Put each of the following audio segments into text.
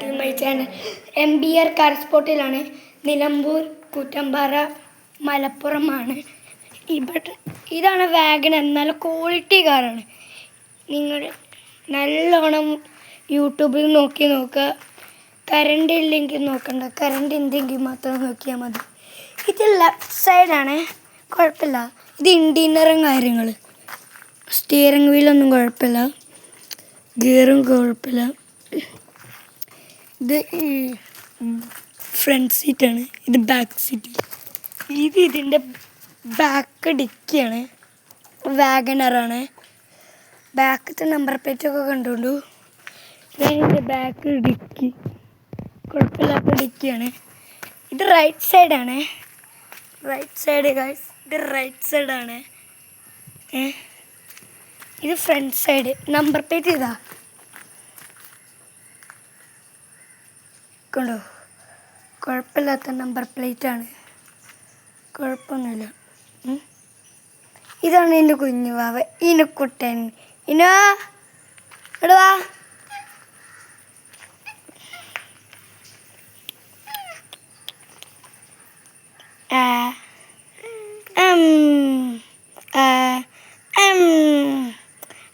To my channel. MBR car സ്പോട്ടിലാണ്. നിലമ്പൂർ കൂറ്റമ്പാറ മലപ്പുറമാണ്. ഇതാണ് വാഗണർ. നല്ല ക്വാളിറ്റി കാറാണ്. നിങ്ങൾ നല്ലോണം യൂട്യൂബിൽ നോക്കുക. കറണ്ട് ഇല്ലെങ്കിൽ നോക്കണ്ട, കറണ്ട് ഉണ്ടെങ്കിൽ മാത്രം നോക്കിയാൽ മതി. ഇത് ലെഫ്റ്റ് സൈഡാണ്, കുഴപ്പമില്ല. ഇത് ഇൻറ്റീരിയറും കാര്യങ്ങൾ, സ്റ്റിയറിംഗ് വീലൊന്നും കുഴപ്പമില്ല, ഗിയറും കുഴപ്പമില്ല. ഇത് ഫ്രണ്ട് സീറ്റാണ്, ഇത് ബാക്ക് സീറ്റ്. ഇതിൻ്റെ ബാക്ക് ഡിക്കിയാണ്. വാഗണറാണ്. ബാക്കത്തെ നമ്പർ പ്ലേറ്റൊക്കെ കണ്ടുകൊണ്ടു. ഇതിൻ്റെ ബാക്ക് ഡിക്കി കുഴപ്പമില്ലാത്ത ഡിക്കിയാണ്. ഇത് റൈറ്റ് സൈഡാണ്. റൈറ്റ് സൈഡ് ഗൈസ്, ഇത് റൈറ്റ് സൈഡാണ്. ഇത് ഫ്രണ്ട് സൈഡ്. നമ്പർ പ്ലേറ്റ് ഇതാ കണ്ടോ, കുഴപ്പമില്ലാത്ത നമ്പർ പ്ലേറ്റാണ്, കുഴപ്പമൊന്നുമില്ല. ഇതാണ് എൻ്റെ കുഞ്ഞു വാവ, ഇനുക്കുട്ടൻ. ഇനോ ഇടുവാ.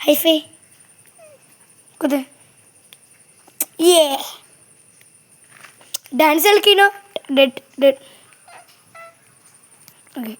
ഹൈഫൈ കുത് ഡാൻസ് കളിക്കണോ? Dead okay.